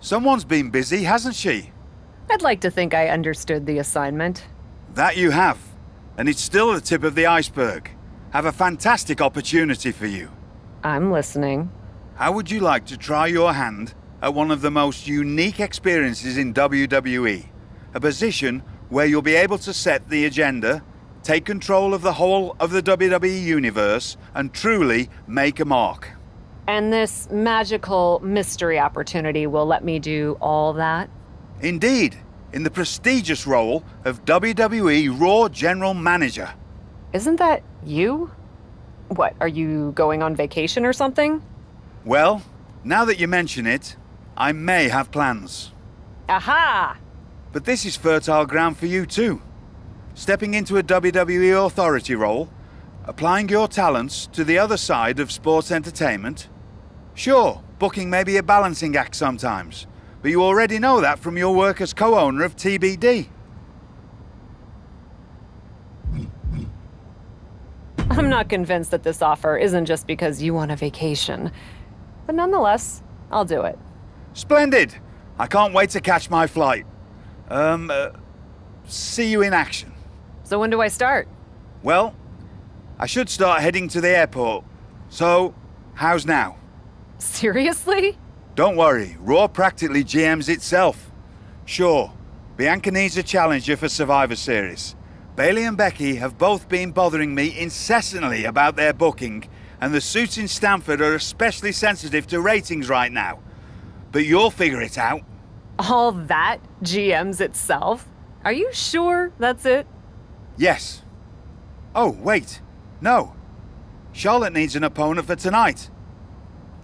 Someone's been busy, hasn't she? I'd like to think I understood the assignment. That you have. And it's still the tip of the iceberg. Have a fantastic opportunity for you. I'm listening. How would you like to try your hand at one of the most unique experiences in WWE? A position where you'll be able to set the agenda, take control of the whole of the WWE universe, and truly make a mark. And this magical mystery opportunity will let me do all that? Indeed, in the prestigious role of WWE Raw General Manager. Isn't that you? What, are you going on vacation or something? Well, now that you mention it, I may have plans. Aha! But this is fertile ground for you too. Stepping into a WWE authority role, applying your talents to the other side of sports entertainment. Sure, booking may be a balancing act sometimes, but you already know that from your work as co-owner of TBD. I'm not convinced that this offer isn't just because you want a vacation. But nonetheless, I'll do it. Splendid! I can't wait to catch my flight. See you in action. So when do I start? Well, I should start heading to the airport. So, how's now? Seriously? Don't worry, Raw practically GMs itself. Sure, Bianca needs a challenger for Survivor Series. Bayley and Becky have both been bothering me incessantly about their booking, and the suits in Stamford are especially sensitive to ratings right now. But you'll figure it out. All that GMs itself? Are you sure that's it? Yes. Oh, wait. No. Charlotte needs an opponent for tonight.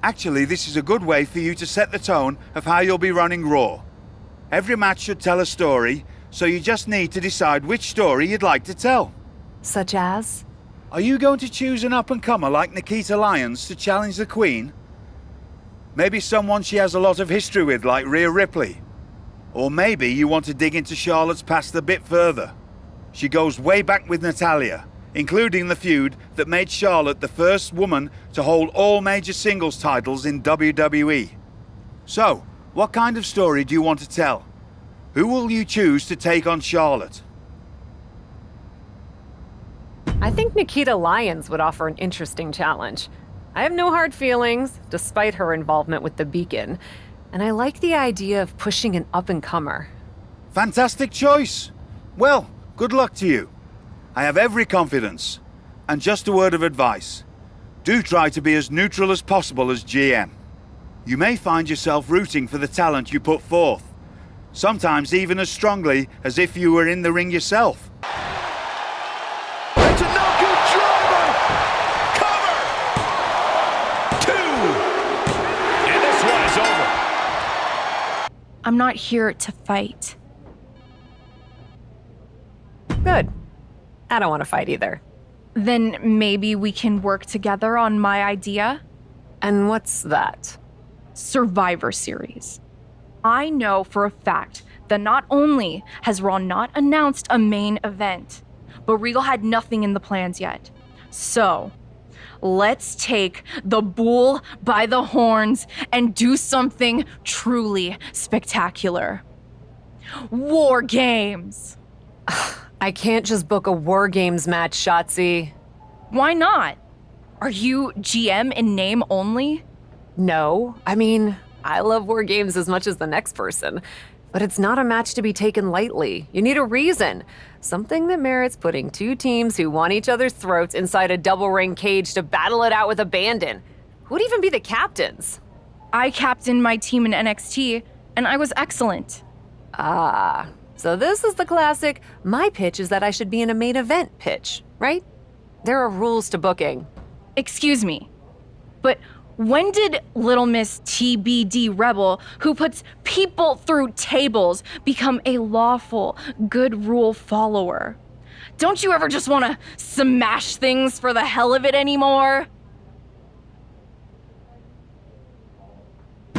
Actually, this is a good way for you to set the tone of how you'll be running Raw. Every match should tell a story, so you just need to decide which story you'd like to tell. Such as? Are you going to choose an up-and-comer like Nikita Lyons to challenge the Queen? Maybe someone she has a lot of history with like Rhea Ripley. Or maybe you want to dig into Charlotte's past a bit further. She goes way back with Natalya, including the feud that made Charlotte the first woman to hold all major singles titles in WWE. So, what kind of story do you want to tell? Who will you choose to take on Charlotte? I think Nikita Lyons would offer an interesting challenge. I have no hard feelings, despite her involvement with the Beacon, and I like the idea of pushing an up-and-comer. Fantastic choice! Well, good luck to you. I have every confidence. And just a word of advice. Do try to be as neutral as possible as GM. You may find yourself rooting for the talent you put forth. Sometimes even as strongly as if you were in the ring yourself. It's a no-good driver! Cover! 2! And this one is over. I'm not here to fight. Good. I don't want to fight either. Then maybe we can work together on my idea? And what's that? Survivor Series. I know for a fact that not only has Raw not announced a main event, but Regal had nothing in the plans yet. So, let's take the bull by the horns and do something truly spectacular. War Games! I can't just book a War Games match, Shotzi. Why not? Are you GM in name only? No, I mean, I love War Games as much as the next person. But it's not a match to be taken lightly. You need a reason. Something that merits putting two teams who want each other's throats inside a double ring cage to battle it out with abandon. Who'd even be the captains? I captained my team in NXT, and I was excellent. Ah, so this is the classic, my pitch is that I should be in a main event pitch, right? There are rules to booking. Excuse me, but when did Little Miss TBD Rebel, who puts people through tables, become a lawful, good rule follower? Don't you ever just want to smash things for the hell of it anymore?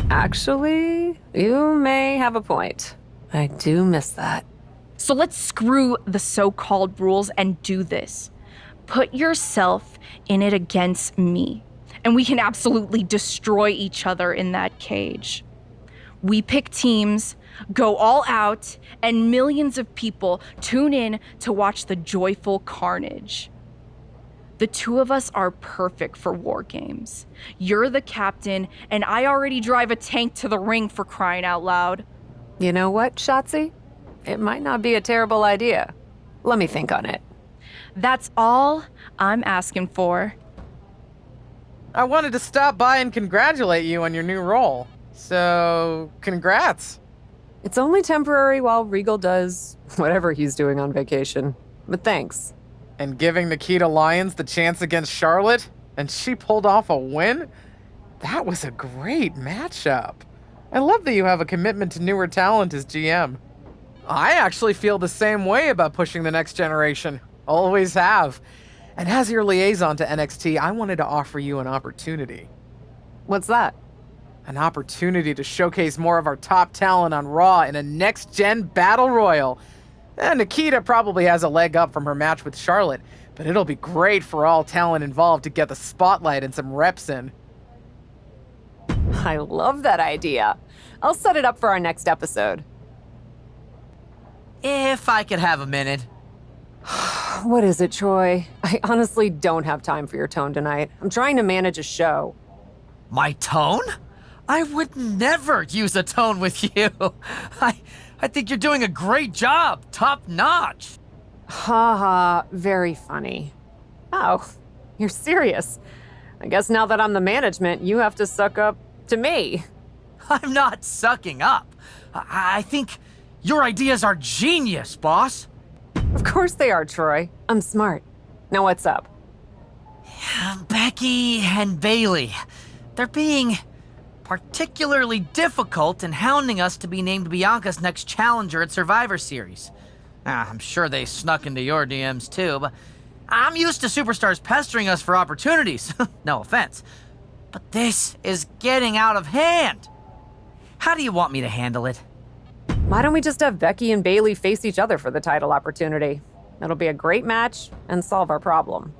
Actually, you may have a point. I do miss that. So let's screw the so-called rules and do this. Put yourself in it against me, and we can absolutely destroy each other in that cage. We pick teams, go all out, and millions of people tune in to watch the joyful carnage. The two of us are perfect for war games. You're the captain, and I already drive a tank to the ring, for crying out loud. You know what, Shotzi? It might not be a terrible idea. Let me think on it. That's all I'm asking for. I wanted to stop by and congratulate you on your new role. So, congrats. It's only temporary while Regal does whatever he's doing on vacation. But thanks. And giving Nikita Lyons the chance against Charlotte, and she pulled off a win? That was a great matchup. I love that you have a commitment to newer talent as GM. I actually feel the same way about pushing the next generation. Always have. And as your liaison to NXT, I wanted to offer you an opportunity. What's that? An opportunity to showcase more of our top talent on Raw in a next-gen battle royal. And Nikita probably has a leg up from her match with Charlotte, but it'll be great for all talent involved to get the spotlight and some reps in. I love that idea. I'll set it up for our next episode. If I could have a minute. What is it, Troy? I honestly don't have time for your tone tonight. I'm trying to manage a show. My tone? I would never use a tone with you. I think you're doing a great job. Top notch. Ha ha, very funny. Oh, you're serious. I guess now that I'm the management, you have to suck up to me. I'm not sucking up. I think your ideas are genius, boss. Of course they are, Troy. I'm smart. Now what's up? Becky and Bailey. They're being particularly difficult in hounding us to be named Bianca's next challenger at Survivor Series. I'm sure they snuck into your DMs too, but I'm used to superstars pestering us for opportunities. No offense. But this is getting out of hand. How do you want me to handle it? Why don't we just have Becky and Bailey face each other for the title opportunity? It'll be a great match and solve our problem.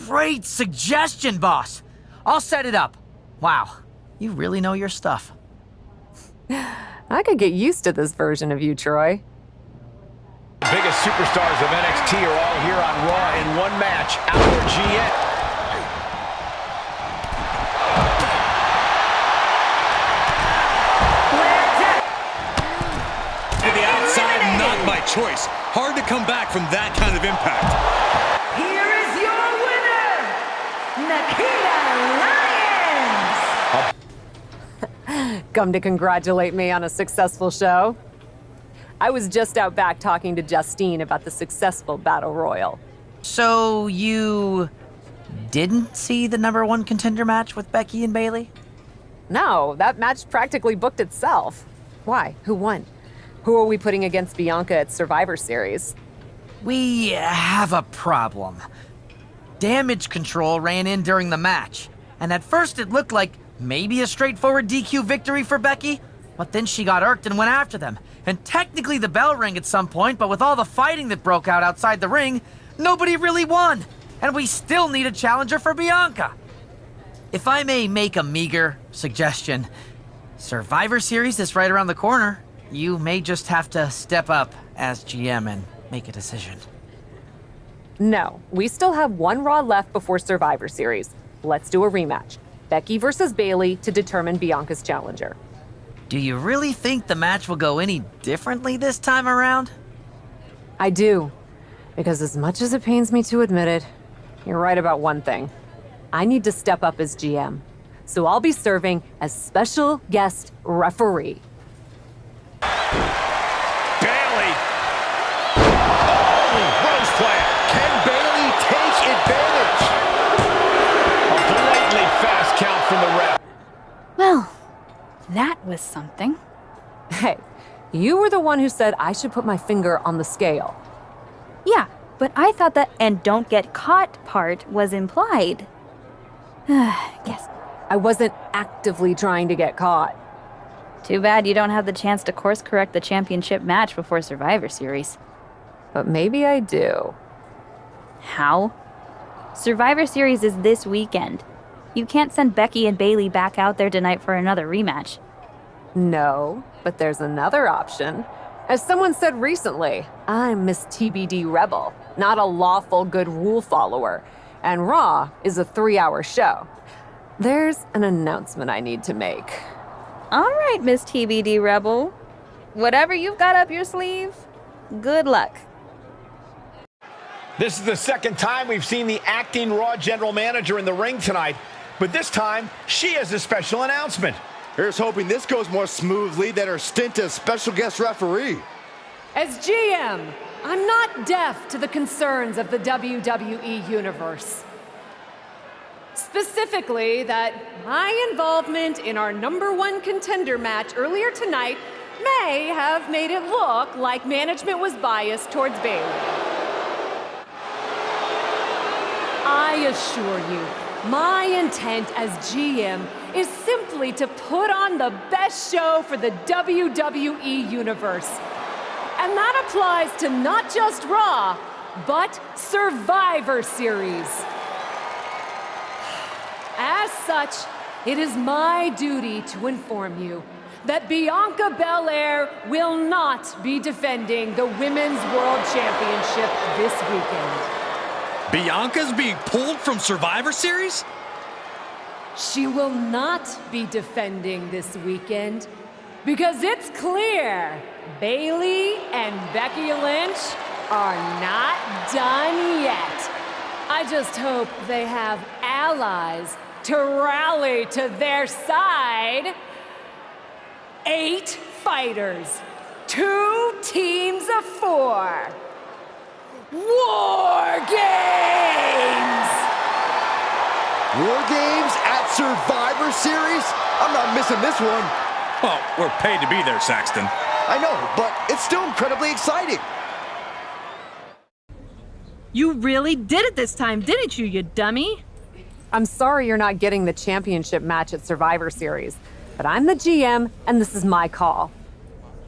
Great suggestion, boss. I'll set it up. Wow, you really know your stuff. I could get used to this version of you, Troy. The biggest superstars of NXT are all here on Raw in one match. Our GM. To the outside, not by choice. Hard to come back from that kind of impact. Here is your winner, Nikita Lyons! Come to congratulate me on a successful show? I was just out back talking to Justine about the successful Battle Royal. So you didn't see the #1 contender match with Becky and Bailey? No, that match practically booked itself. Why? Who won? Who are we putting against Bianca at Survivor Series? We have a problem. Damage control ran in during the match, and at first it looked like maybe a straightforward DQ victory for Becky, but then she got irked and went after them. And technically the bell rang at some point, but with all the fighting that broke out outside the ring, nobody really won. And we still need a challenger for Bianca. If I may make a meager suggestion, Survivor Series is right around the corner. You may just have to step up as GM and make a decision. No, we still have one Raw left before Survivor Series. Let's do a rematch. Becky versus Bailey to determine Bianca's challenger. Do you really think the match will go any differently this time around? I do. Because as much as it pains me to admit it, you're right about one thing. I need to step up as GM. So I'll be serving as special guest referee. Bailey. Oh, Rose plant. Can Bailey take advantage? A blatantly fast count from the ref. Well, that was something. Hey, you were the one who said I should put my finger on the scale. Yeah, but I thought that "and don't get caught" part was implied. Guess. I wasn't actively trying to get caught. Too bad you don't have the chance to course correct the championship match before Survivor Series. But maybe I do. How? Survivor Series is this weekend. You can't send Becky and Bailey back out there tonight for another rematch. No, but there's another option. As someone said recently, I'm Miss TBD Rebel, not a lawful good rule follower. And Raw is a 3-hour show. There's an announcement I need to make. All right, Miss TBD Rebel. Whatever you've got up your sleeve, good luck. This is the second time we've seen the acting Raw general manager in the ring tonight, but this time she has a special announcement. Here's hoping this goes more smoothly than her stint as special guest referee. As GM, I'm not deaf to the concerns of the WWE Universe. Specifically, that my involvement in our #1 contender match earlier tonight may have made it look like management was biased towards Bayley. I assure you, my intent as GM is simply to put on the best show for the WWE Universe. And that applies to not just Raw, but Survivor Series. As such, it is my duty to inform you that Bianca Belair will not be defending the Women's World Championship this weekend. Bianca's being pulled from Survivor Series? She will not be defending this weekend because it's clear Bayley and Becky Lynch are not done yet. I just hope they have allies to rally to their side. 8 fighters, 2 teams of 4. War Games! War Games at Survivor Series? I'm not missing this one. Well, we're paid to be there, Saxton. I know, but it's still incredibly exciting. You really did it this time, didn't you, you dummy? I'm sorry you're not getting the championship match at Survivor Series, but I'm the GM and this is my call.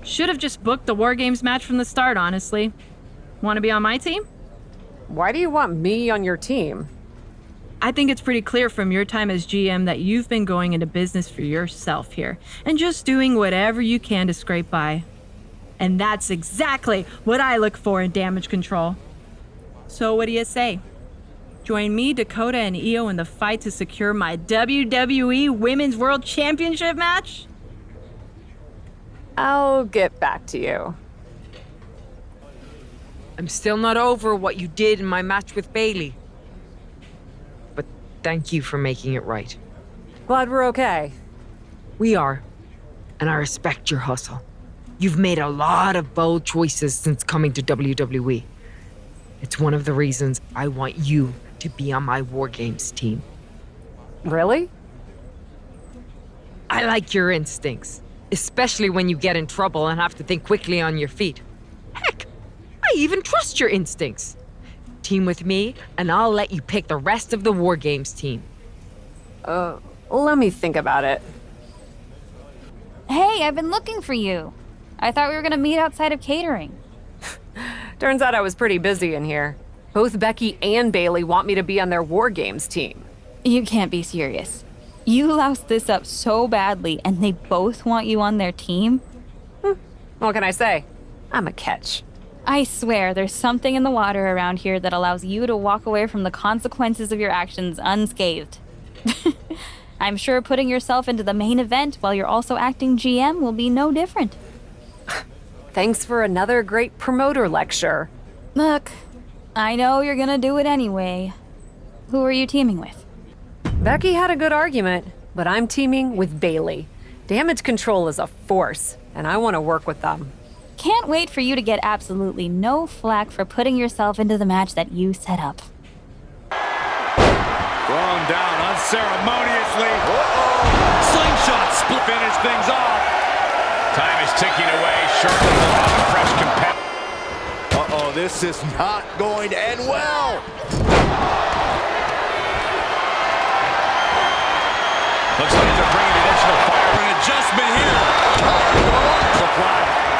Should have just booked the War Games match from the start, honestly. Want to be on my team? Why do you want me on your team? I think it's pretty clear from your time as GM that you've been going into business for yourself here and just doing whatever you can to scrape by. And that's exactly what I look for in Damage Control. So what do you say? Join me, Dakota, and Io in the fight to secure my WWE Women's World Championship match? I'll get back to you. I'm still not over what you did in my match with Bayley. But thank you for making it right. Glad we're okay. We are, and I respect your hustle. You've made a lot of bold choices since coming to WWE. It's one of the reasons I want you to be on my War Games team. Really? I like your instincts, especially when you get in trouble and have to think quickly on your feet. Heck, I even trust your instincts. Team with me, and I'll let you pick the rest of the War Games team. Let me think about it. Hey, I've been looking for you. I thought we were gonna meet outside of catering. Turns out I was pretty busy in here. Both Becky and Bayley want me to be on their War Games team. You can't be serious. You loused this up so badly, and they both want you on their team? What can I say? I'm a catch. I swear there's something in the water around here that allows you to walk away from the consequences of your actions unscathed. I'm sure putting yourself into the main event while you're also acting GM will be no different. Thanks for another great promoter lecture. Look, I know you're gonna do it anyway. Who are you teaming with? Becky had a good argument, but I'm teaming with Bayley. Damage Control is a force, and I want to work with them. Can't wait for you to get absolutely no flack for putting yourself into the match that you set up. Thrown down unceremoniously. Slingshot split. Finish things off. Time is ticking away. Charlotte will have a fresh competitor. Uh-oh, this is not going to end well. Looks like they're bringing additional fire. An adjustment here.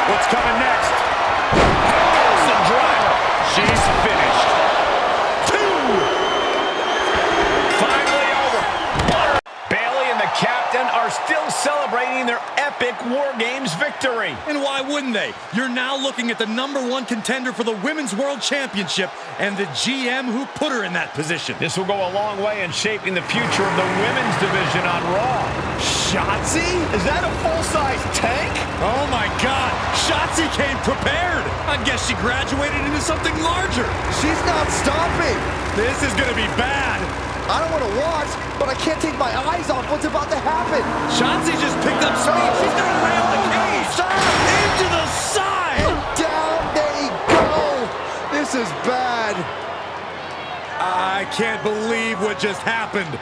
What's coming next? Harrison driver. She's finished. 2. Finally over. Bayley and the captain are still celebrating celebrating their epic War Games victory. And why wouldn't they? You're now looking at the #1 contender for the Women's World Championship and the GM who put her in that position. This will go a long way in shaping the future of the women's division on Raw. Shotzi? Is that a full-size tank? Oh my God, Shotzi came prepared. I guess she graduated into something larger. She's not stopping. This is gonna be bad. I don't want to watch, but I can't take my eyes off what's about to happen. Shotzi just picked up speed. She's gonna rail the cage. Stop! Into the side. Down they go. This is bad. I can't believe what just happened.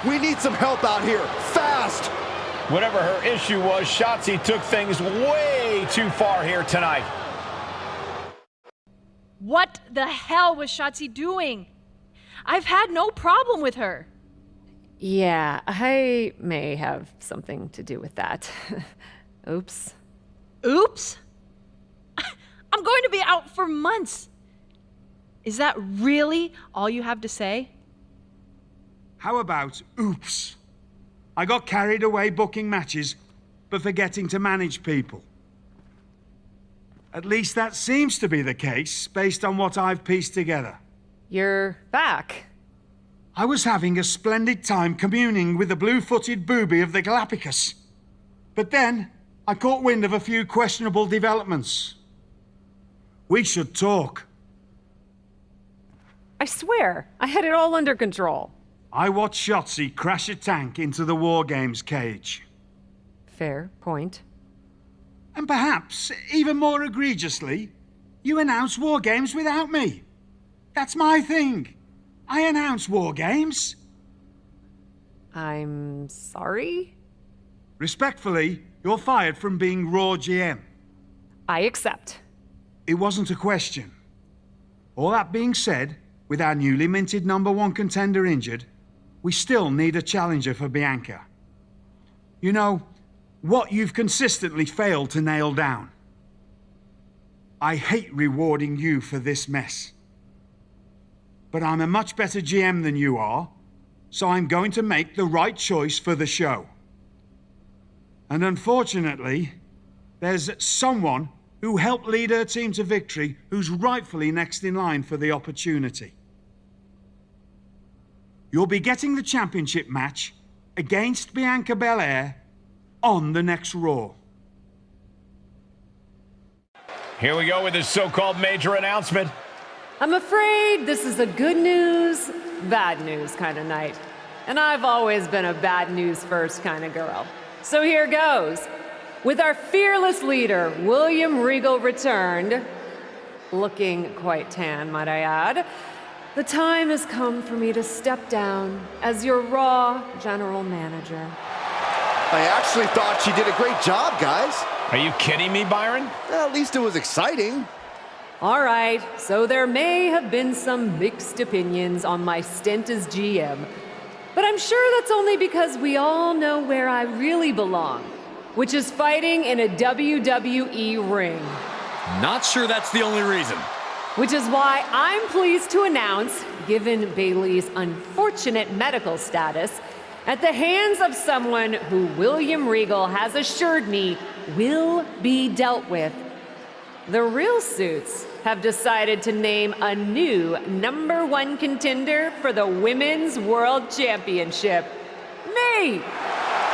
We need some help out here, fast. Whatever her issue was, Shotzi took things way too far here tonight. What the hell was Shotzi doing? I've had no problem with her. Yeah, I may have something to do with that. Oops. Oops? I'm going to be out for months. Is that really all you have to say? How about oops? I got carried away booking matches, but forgetting to manage people. At least that seems to be the case, based on what I've pieced together. You're back. I was having a splendid time communing with the blue-footed booby of the Galapagos. But then, I caught wind of a few questionable developments. We should talk. I swear, I had it all under control. I watched Shotzi crash a tank into the War Games cage. Fair point. And perhaps, even more egregiously, you announced War Games without me. That's my thing. I announce War Games. I'm sorry? Respectfully, you're fired from being Raw GM. I accept. It wasn't a question. All that being said, with our newly minted #1 contender injured, we still need a challenger for Bianca. You know, what you've consistently failed to nail down. I hate rewarding you for this mess. But I'm a much better GM than you are, so I'm going to make the right choice for the show. And unfortunately, there's someone who helped lead her team to victory who's rightfully next in line for the opportunity. You'll be getting the championship match against Bianca Belair on the next Raw. Here we go with this so-called major announcement. I'm afraid this is a good news, bad news kind of night. And I've always been a bad news first kind of girl. So here goes. With our fearless leader, William Regal, returned, looking quite tan, might I add, the time has come for me to step down as your Raw General Manager. I actually thought she did a great job, guys. Are you kidding me, Byron? At least it was exciting. All right, so there may have been some mixed opinions on my stint as GM, but I'm sure that's only because we all know where I really belong, which is fighting in a WWE ring. Not sure that's the only reason. Which is why I'm pleased to announce, given Bayley's unfortunate medical status, at the hands of someone who William Regal has assured me will be dealt with, the Real Suits have decided to name a new #1 contender for the Women's World Championship. Me!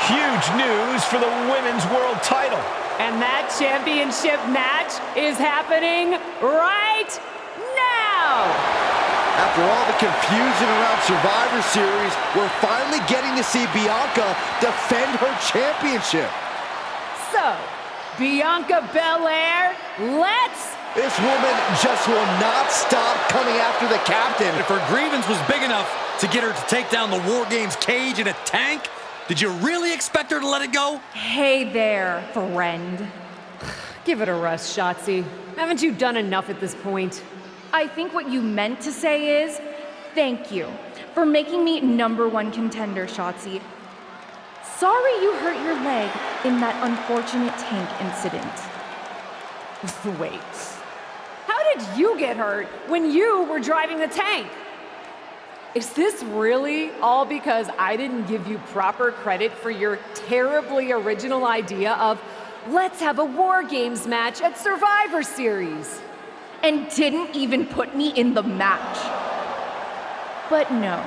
Huge news for the Women's World title. And that championship match is happening right now! After all the confusion around Survivor Series, we're finally getting to see Bianca defend her championship. So, Bianca Belair, let's... This woman just will not stop coming after the captain. If her grievance was big enough to get her to take down the War Games cage in a tank, did you really expect her to let it go? Hey there, friend. Give it a rest, Shotzi. Haven't you done enough at this point? I think what you meant to say is, thank you for making me #1 contender, Shotzi. Sorry you hurt your leg in that unfortunate tank incident. Wait. How did you get hurt when you were driving the tank? Is this really all because I didn't give you proper credit for your terribly original idea of let's have a War Games match at Survivor Series? And didn't even put me in the match. But no,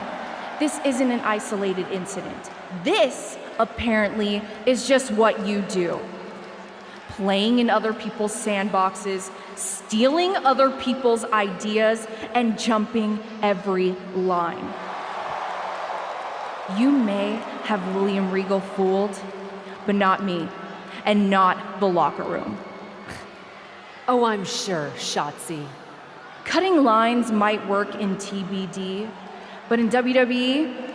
this isn't an isolated incident. This, apparently, is just what you do. Playing in other people's sandboxes, stealing other people's ideas, and jumping every line. You may have William Regal fooled, but not me, and not the locker room. Oh, I'm sure, Shotzi. Cutting lines might work in TBD, but in WWE,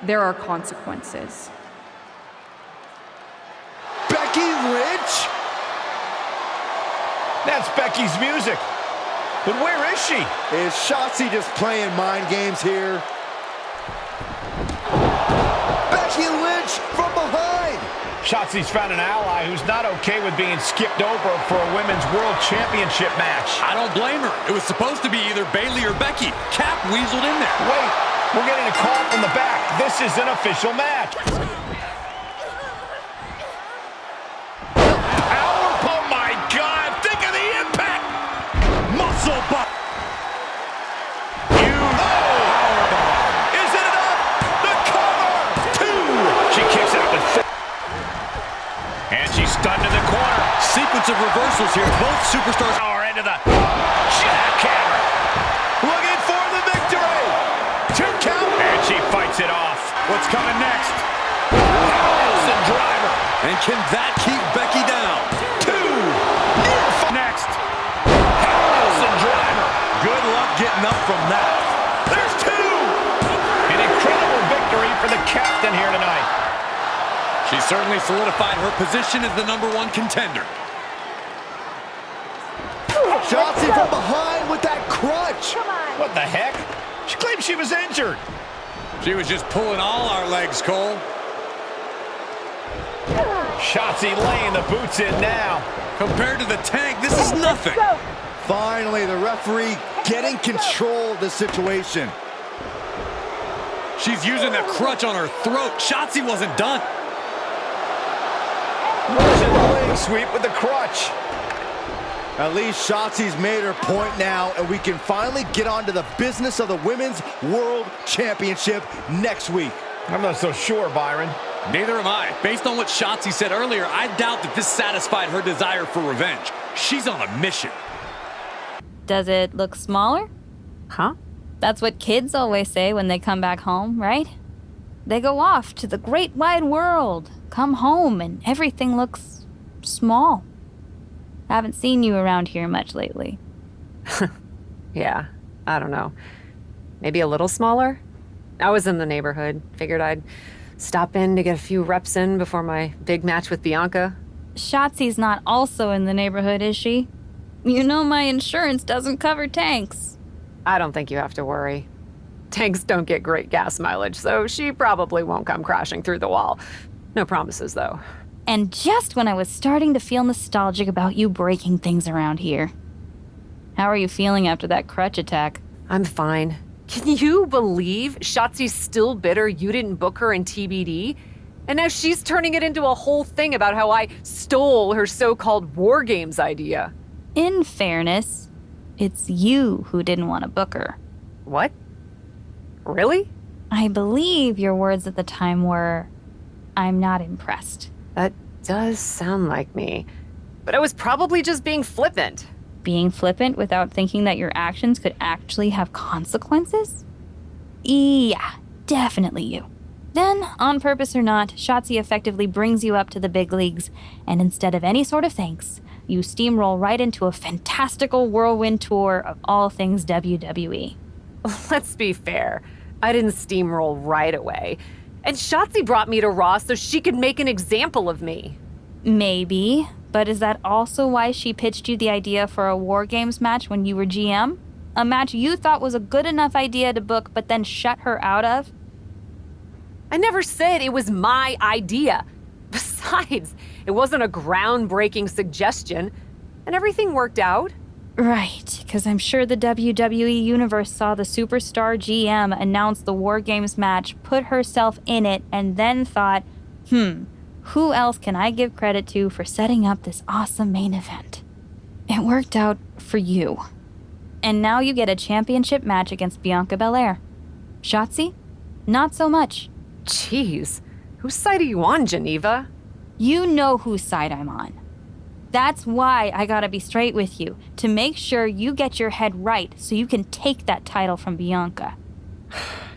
there are consequences. Becky Lynch? That's Becky's music. But where is she? Is Shotzi just playing mind games here? Becky Lynch from behind! Shotzi's found an ally who's not okay with being skipped over for a Women's World Championship match. I don't blame her. It was supposed to be either Bayley or Becky. Cap weaseled in there. Wait, we're getting a call from the back. This is an official match. Oh my God, think of the impact! Muscle butt. Is it enough? The cover! 2! She kicks out with and she's stunned in the corner. Sequence of reversals here. Both superstars are into the jackhammer. Looking for the victory! 2 count! And she fights it off. What's coming next? Nelson driver. And can that keep Becky down? 2! Next. Nelson driver. Good luck getting up from that. There's 2! An incredible victory for the captain here tonight. She certainly solidified her position as the #1 contender. Shotzi from behind with that crutch. What the heck? She claimed she was injured. She was just pulling all our legs, Cole. Shotzi laying the boots in now. Compared to the tank, this is nothing. Finally, the referee getting control of the situation. She's using that crutch on her throat. Shotzi wasn't done. Russian leg sweep with the crutch. At least Shotzi's made her point now, and we can finally get on to the business of the Women's World Championship next week. I'm not so sure, Byron. Neither am I. Based on what Shotzi said earlier, I doubt that this satisfied her desire for revenge. She's on a mission. Does it look smaller? Huh? That's what kids always say when they come back home, right? They go off to the great wide world, come home, and everything looks small. Haven't seen you around here much lately. Yeah, I don't know. Maybe a little smaller? I was in the neighborhood. Figured I'd stop in to get a few reps in before my big match with Bianca. Shotzi's not also in the neighborhood, is she? You know my insurance doesn't cover tanks. I don't think you have to worry. Tanks don't get great gas mileage, so she probably won't come crashing through the wall. No promises, though. And just when I was starting to feel nostalgic about you breaking things around here. How are you feeling after that crutch attack? I'm fine. Can you believe Shotzi's still bitter you didn't book her in TBD? And now she's turning it into a whole thing about how I stole her so-called War Games idea. In fairness, it's you who didn't want to book her. What? Really? I believe your words at the time were, "I'm not impressed." That does sound like me. But I was probably just being flippant. Being flippant without thinking that your actions could actually have consequences? Yeah, definitely you. Then, on purpose or not, Shotzi effectively brings you up to the big leagues, and instead of any sort of thanks, you steamroll right into a fantastical whirlwind tour of all things WWE. Let's be fair. I didn't steamroll right away. And Shotzi brought me to Raw so she could make an example of me. Maybe, but is that also why she pitched you the idea for a War Games match when you were GM? A match you thought was a good enough idea to book but then shut her out of? I never said it was my idea. Besides, it wasn't a groundbreaking suggestion, and everything worked out. Right, because I'm sure the WWE Universe saw the superstar GM announce the War Games match, put herself in it, and then thought, who else can I give credit to for setting up this awesome main event? It worked out for you. And now you get a championship match against Bianca Belair. Shotzi? Not so much. Jeez, whose side are you on, Geneva? You know whose side I'm on. That's why I gotta be straight with you, to make sure you get your head right so you can take that title from Bianca.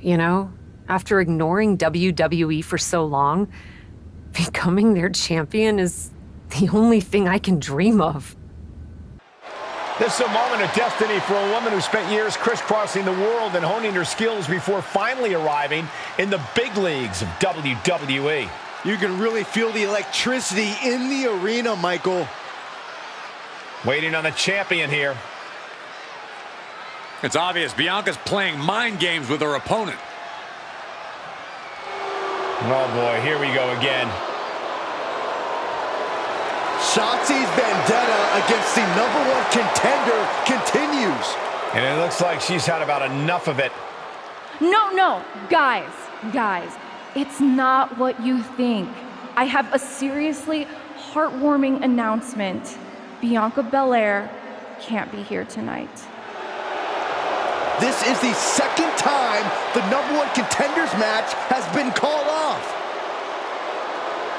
You know, after ignoring WWE for so long, becoming their champion is the only thing I can dream of. This is a moment of destiny for a woman who spent years crisscrossing the world and honing her skills before finally arriving in the big leagues of WWE. You can really feel the electricity in the arena, Michael. Waiting on the champion here. It's obvious Bianca's playing mind games with her opponent. Oh boy, here we go again. Shotzi's vendetta against the #1 contender continues. And it looks like she's had about enough of it. No, guys, it's not what you think. I have a seriously heartwarming announcement. Bianca Belair can't be here tonight. This is the second time the #1 contenders match has been called off.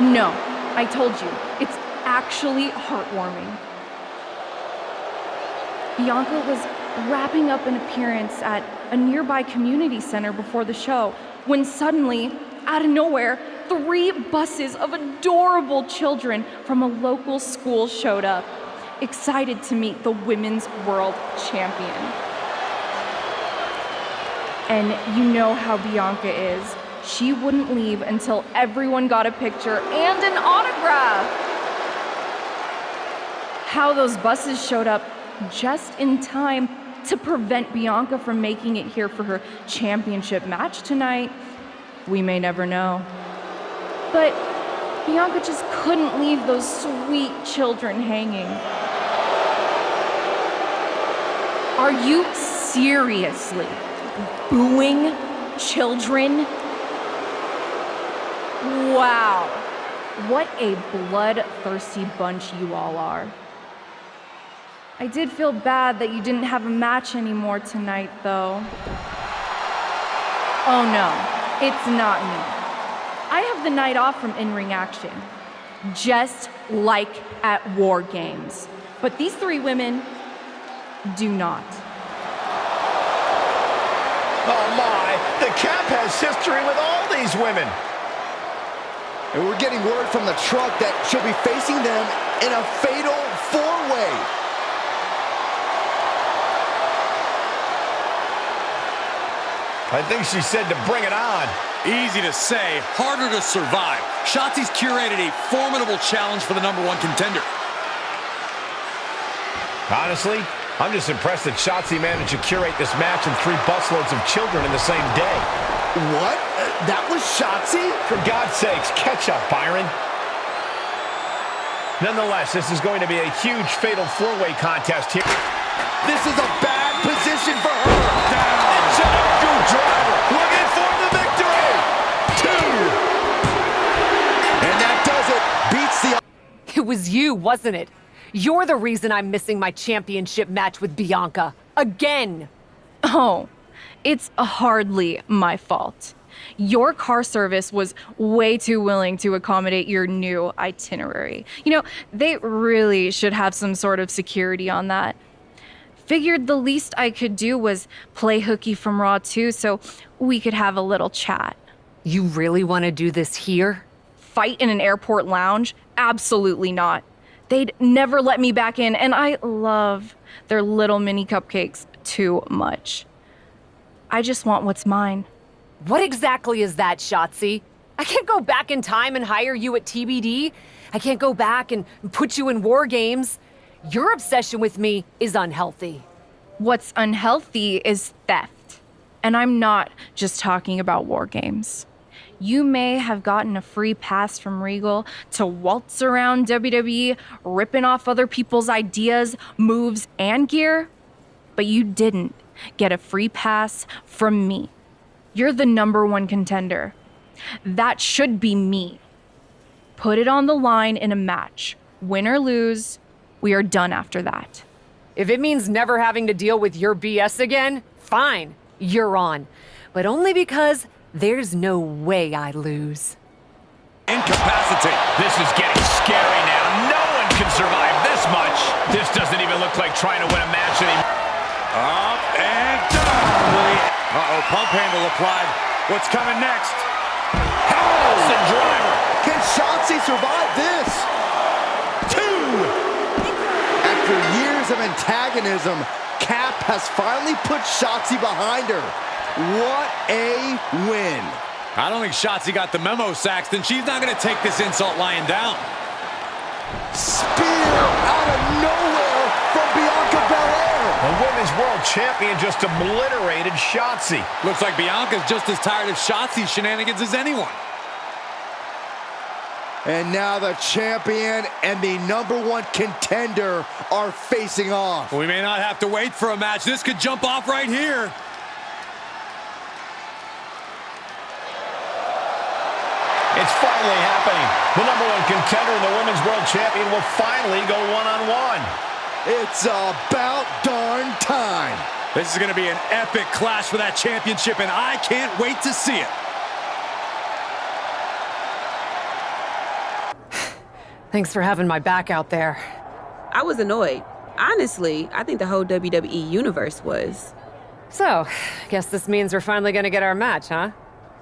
No, I told you, it's actually heartwarming. Bianca was wrapping up an appearance at a nearby community center before the show when suddenly, out of nowhere, 3 buses of adorable children from a local school showed up, excited to meet the Women's World Champion. And you know how Bianca is. She wouldn't leave until everyone got a picture and an autograph. How those buses showed up just in time to prevent Bianca from making it here for her championship match tonight, we may never know. But Bianca just couldn't leave those sweet children hanging. Are you seriously booing children? Wow, what a bloodthirsty bunch you all are. I did feel bad that you didn't have a match anymore tonight, though. Oh no, it's not me. I have the night off from in-ring action, just like at War Games. But these 3 women do not. Oh my, the Cap has history with all these women. And we're getting word from the truck that she'll be facing them in a fatal 4-way. I think she said to bring it on. Easy to say, harder to survive. Shotzi's curated a formidable challenge for the #1 contender. Honestly, I'm just impressed that Shotzi managed to curate this match and 3 busloads of children in the same day. What? That was Shotzi? For God's sakes, catch up, Byron. Nonetheless, this is going to be a huge fatal 4-way contest here. This is a bad position for her. Down. Driver looking for the victory. 2. And that does it. Beats the... It was you, wasn't it? You're the reason I'm missing my championship match with Bianca. Again! Oh, it's hardly my fault. Your car service was way too willing to accommodate your new itinerary. You know, they really should have some sort of security on that. Figured the least I could do was play hooky from Raw 2 so we could have a little chat. You really want to do this here? Fight in an airport lounge? Absolutely not. They'd never let me back in, and I love their little mini cupcakes too much. I just want what's mine. What exactly is that, Shotzi? I can't go back in time and hire you at TBD. I can't go back and put you in War Games. Your obsession with me is unhealthy. What's unhealthy is theft. And I'm not just talking about War Games. You may have gotten a free pass from Regal to waltz around WWE, ripping off other people's ideas, moves, and gear, but you didn't get a free pass from me. You're the #1 contender. That should be me. Put it on the line in a match. Win or lose, we are done after that. If it means never having to deal with your BS again, fine, you're on. But only because there's no way I lose. Incapacitate. This is getting scary now. No one can survive this much. This doesn't even look like trying to win a match anymore. Up and down. Uh-oh, pump handle applied. What's coming next? Harrison driver. Can Shotzi survive this? 2! After years of antagonism, Cap has finally put Shotzi behind her. What a win. I don't think Shotzi got the memo, Saxton. She's not going to take this insult lying down. Spear out of nowhere from Bianca Belair. The Women's World Champion just obliterated Shotzi. Looks like Bianca's just as tired of Shotzi's shenanigans as anyone. And now the champion and the #1 contender are facing off. We may not have to wait for a match. This could jump off right here. It's finally happening. The #1 contender and the Women's World Champion will finally go one-on-one. It's about darn time. This is going to be an epic clash for that championship, and I can't wait to see it. Thanks for having my back out there. I was annoyed. Honestly, I think the whole WWE universe was. So, guess this means we're finally gonna get our match, huh?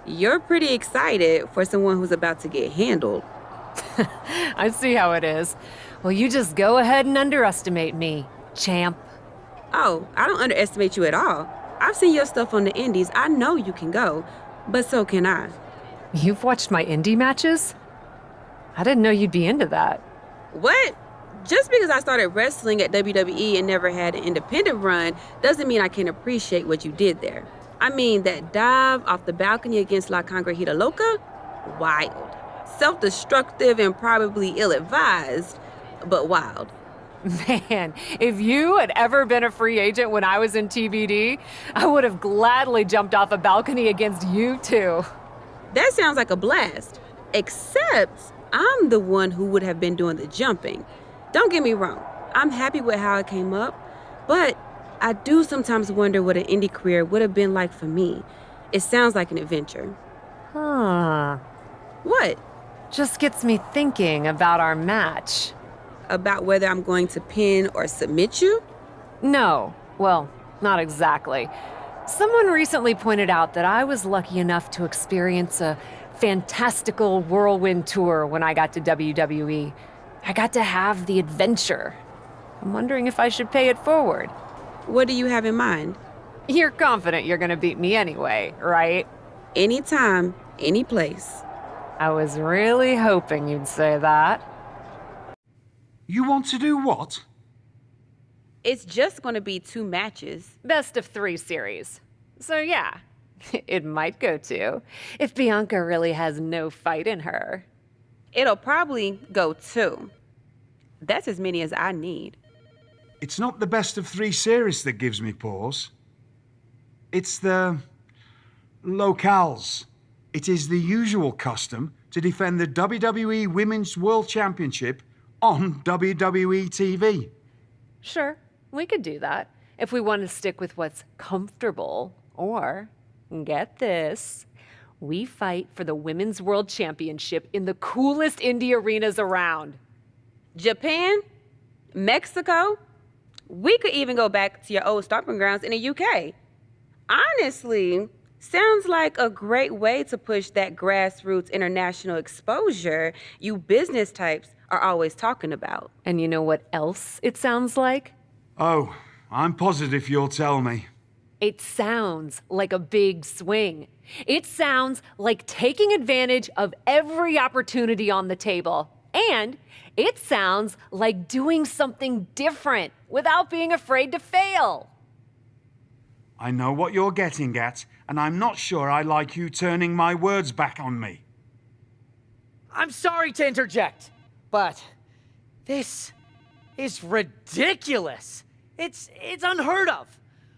You're pretty excited for someone who's about to get handled. I see how it is. Well, you just go ahead and underestimate me, champ. Oh, I don't underestimate you at all. I've seen your stuff on the indies. I know you can go, but so can I. You've watched my indie matches? I didn't know you'd be into that. What? Just because I started wrestling at WWE and never had an independent run doesn't mean I can't appreciate what you did there. I mean, that dive off the balcony against La Congrejita Loca? Wild. Self-destructive and probably ill-advised, but wild. Man, if you had ever been a free agent when I was in TBD, I would have gladly jumped off a balcony against you too. That sounds like a blast. Except I'm the one who would have been doing the jumping. Don't get me wrong, I'm happy with how it came up, but I do sometimes wonder what an indie career would have been like for me. It sounds like an adventure. Huh. What? Just gets me thinking about our match. About whether I'm going to pin or submit you? No. Well, not exactly. Someone recently pointed out that I was lucky enough to experience a fantastical whirlwind tour when I got to WWE. I got to have the adventure. I'm wondering if I should pay it forward. What do you have in mind? You're confident you're gonna beat me anyway, right? Anytime, any place. I was really hoping you'd say that. You want to do what? It's just gonna be 2 matches. Best of 3 series. So yeah, it might go 2, if Bianca really has no fight in her. It'll probably go 2. That's as many as I need. It's not the best of 3 series that gives me pause. It's the locales. It is the usual custom to defend the WWE Women's World Championship on WWE TV. Sure, we could do that if we want to stick with what's comfortable. Or, get this, we fight for the Women's World Championship in the coolest indie arenas around. Japan? Mexico? We could even go back to your old stomping grounds in the UK. Honestly, sounds like a great way to push that grassroots international exposure you business types are always talking about. And you know what else it sounds like? Oh, I'm positive you'll tell me. It sounds like a big swing. It sounds like taking advantage of every opportunity on the table. And it sounds like doing something different without being afraid to fail. I know what you're getting at, and I'm not sure I like you turning my words back on me. I'm sorry to interject, but this is ridiculous. It's unheard of.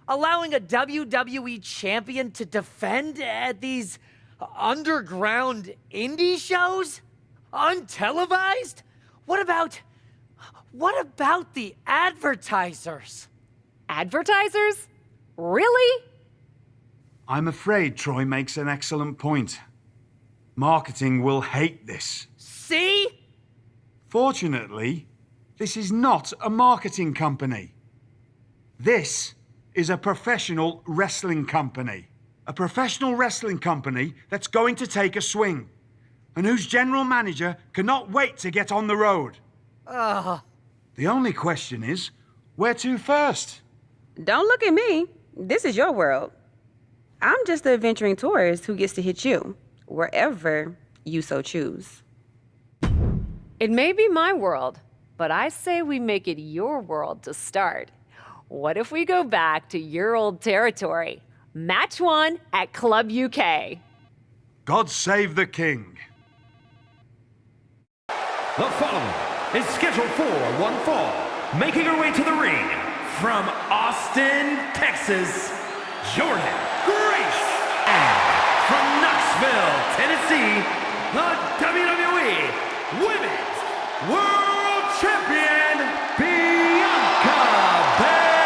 Allowing a WWE champion to defend at these underground indie shows? Untelevised? What about the advertisers? Advertisers? Really? I'm afraid Troy makes an excellent point. Marketing will hate this. See? Fortunately, this is not a marketing company. This is a professional wrestling company. A professional wrestling company that's going to take a swing, and whose general manager cannot wait to get on the road. The only question is, where to first? Don't look at me. This is your world. I'm just the adventuring tourist who gets to hit you, wherever you so choose. It may be my world, but I say we make it your world to start. What if we go back to your old territory? Match 1 at Club UK. God save the king. The following is scheduled for one fall, making her way to the ring from Austin, Texas, Jordynne Grace. And from Knoxville, Tennessee, the WWE Women's World Champion, Bianca Belair.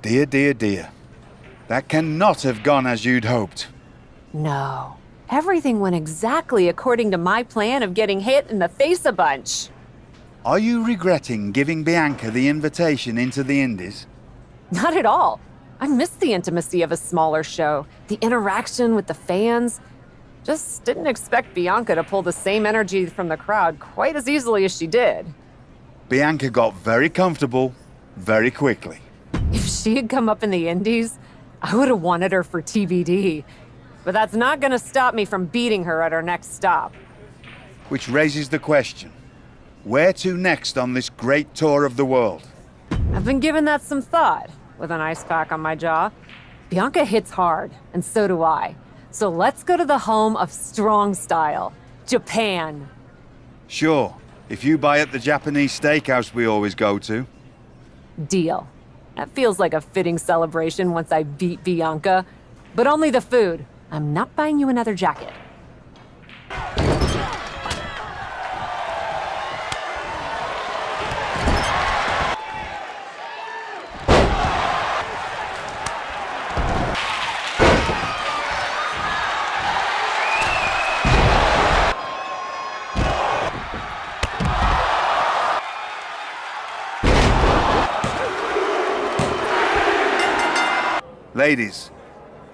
Dear, dear, dear. That cannot have gone as you'd hoped. No. Everything went exactly according to my plan of getting hit in the face a bunch. Are you regretting giving Bianca the invitation into the Indies? Not at all. I miss the intimacy of a smaller show, the interaction with the fans. Just didn't expect Bianca to pull the same energy from the crowd quite as easily as she did. Bianca got very comfortable very quickly. If she had come up in the Indies, I would have wanted her for TBD. But that's not gonna stop me from beating her at our next stop. Which raises the question, where to next on this great tour of the world? I've been giving that some thought, with an ice pack on my jaw. Bianca hits hard, and so do I. So let's go to the home of strong style, Japan. Sure, if you buy at the Japanese steakhouse we always go to. Deal. That feels like a fitting celebration once I beat Bianca. But only the food. I'm not buying you another jacket. Ladies,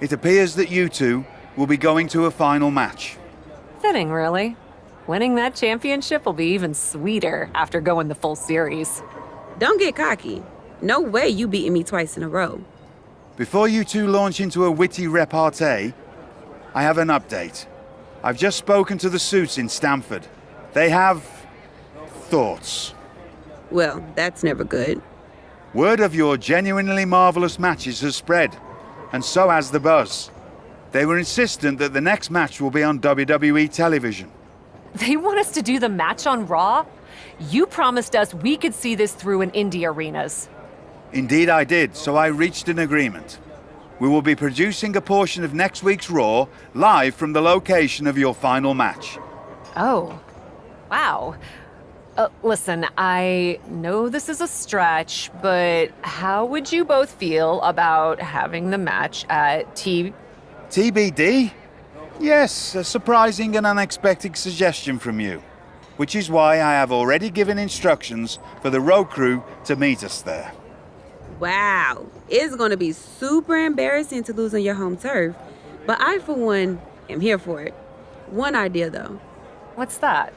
it appears that you two will be going to a final match. Fitting, really. Winning that championship will be even sweeter after going the full series. Don't get cocky. No way you beating me twice in a row. Before you two launch into a witty repartee, I have an update. I've just spoken to the suits in Stamford. They have thoughts. Well, that's never good. Word of your genuinely marvelous matches has spread, and so has the buzz. They were insistent that the next match will be on WWE television. They want us to do the match on Raw? You promised us we could see this through in indie arenas. Indeed I did, so I reached an agreement. We will be producing a portion of next week's Raw live from the location of your final match. Oh, wow. Listen, I know this is a stretch, but how would you both feel about having the match at TBD? Yes, a surprising and unexpected suggestion from you, which is why I have already given instructions for the road crew to meet us there. Wow, it's gonna be super embarrassing to lose on your home turf, but I, for one, am here for it. One idea, though. What's that?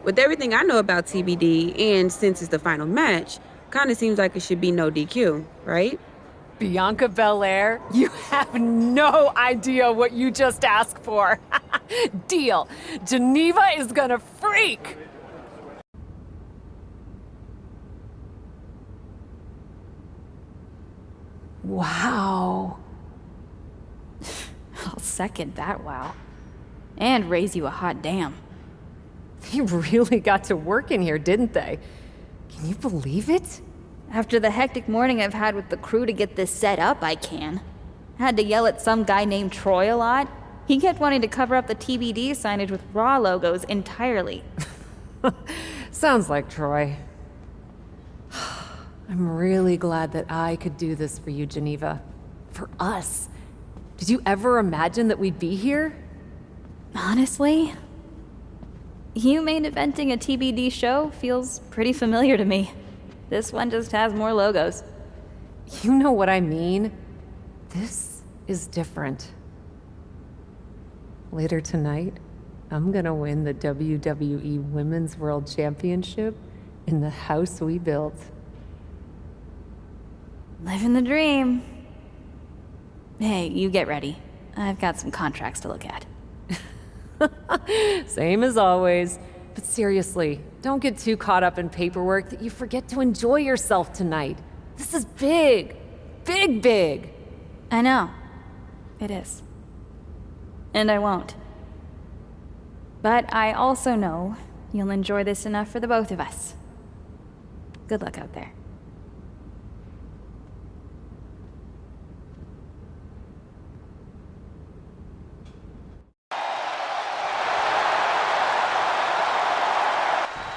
With everything I know about TBD, and since it's the final match, kinda seems like it should be no DQ, right? Bianca Belair? You have no idea what you just asked for. Deal. Geneva is gonna freak. Wow. I'll second that wow. And raise you a hot damn. They really got to work in here, didn't they? Can you believe it? After the hectic morning I've had with the crew to get this set up, I can. Had to yell at some guy named Troy a lot. He kept wanting to cover up the TBD signage with Raw logos entirely. Sounds like Troy. I'm really glad that I could do this for you, Geneva. For us. Did you ever imagine that we'd be here? Honestly, you main eventing a TBD show feels pretty familiar to me. This one just has more logos. You know what I mean? This is different. Later tonight, I'm gonna win the WWE Women's World Championship in the house we built. Living the dream. Hey, you get ready. I've got some contracts to look at. Same as always. But seriously, don't get too caught up in paperwork that you forget to enjoy yourself tonight. This is big. Big, big. I know. It is. And I won't. But I also know you'll enjoy this enough for the both of us. Good luck out there.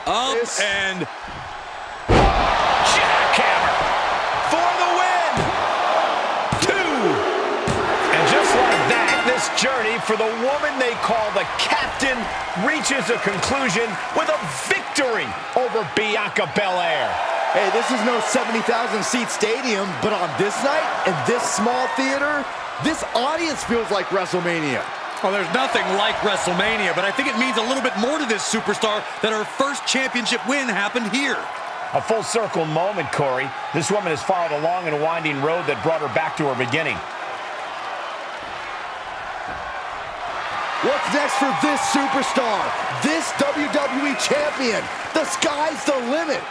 Up and jackhammer for the win. 2. And just like that, this journey for the woman they call the Captain reaches a conclusion with a victory over Bianca Belair. Hey, this is no 70,000 seat stadium, but on this night, in this small theater, this audience feels like WrestleMania. Well, there's nothing like WrestleMania, but I think it means a little bit more to this superstar that her first championship win happened here. A full circle moment, Corey. This woman has followed a long and winding road that brought her back to her beginning. What's next for this superstar? This WWE champion? The sky's the limit.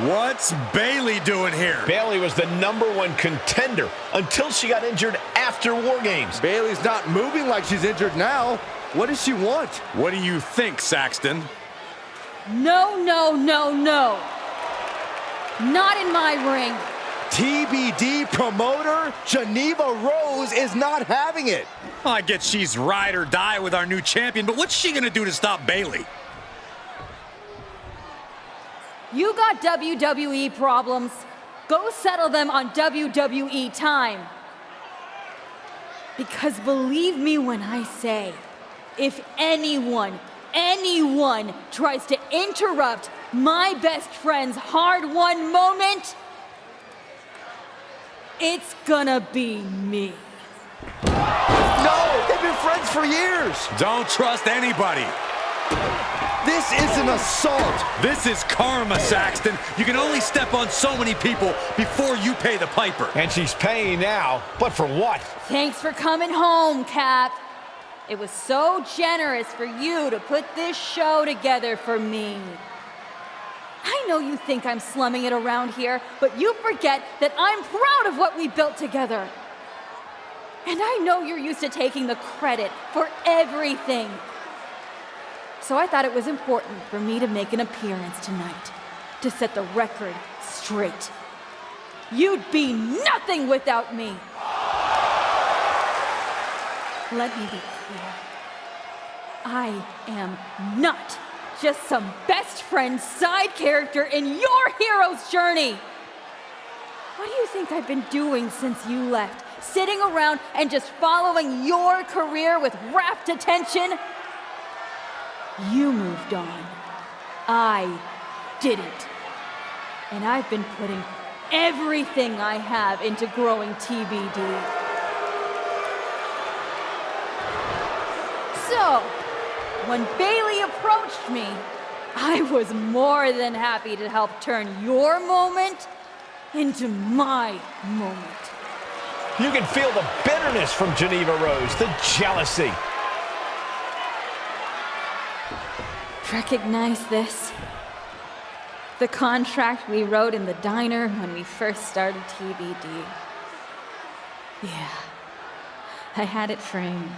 What's Bayley doing here? Bayley was the #1 contender until she got injured after War Games. Bayley's not moving like she's injured now. What does she want? What do you think, Saxton? No, no, no, no. Not in my ring. TBD promoter Geneva Rose is not having it. I get she's ride or die with our new champion, but what's she gonna do to stop Bayley? You got WWE problems. Go settle them on WWE time. Because believe me when I say, if anyone tries to interrupt my best friend's hard-won moment, it's gonna be me. No, they've been friends for years. Don't trust anybody. This is an assault. This is karma, Saxton. You can only step on so many people before you pay the piper. And she's paying now, but for what? Thanks for coming home, Cap. It was so generous for you to put this show together for me. I know you think I'm slumming it around here, but you forget that I'm proud of what we built together. And I know you're used to taking the credit for everything. So I thought it was important for me to make an appearance tonight, to set the record straight. You'd be nothing without me. Let me be clear. I am not just some best friend side character in your hero's journey. What do you think I've been doing since you left? Sitting around and just following your career with rapt attention? You moved on. I didn't. And I've been putting everything I have into growing TBD. So, when Bailey approached me, I was more than happy to help turn your moment into my moment. You can feel the bitterness from Geneva Rose, the jealousy. Recognize this? The contract we wrote in the diner when we first started TBD. Yeah, I had it framed.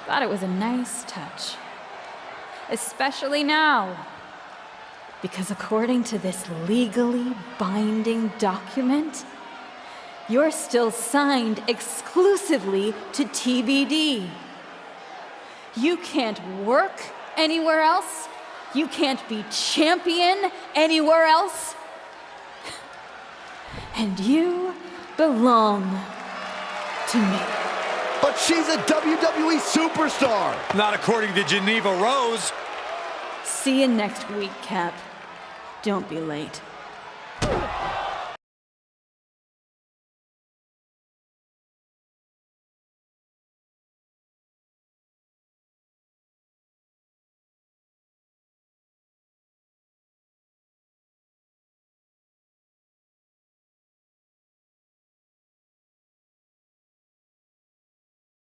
Thought it was a nice touch. Especially now. Because according to this legally binding document, you're still signed exclusively to TBD. You can't work anywhere else. You can't be champion anywhere else. And you belong to me. But she's a WWE superstar. Not according to Geneva Rose. See you next week, Cap. Don't be late.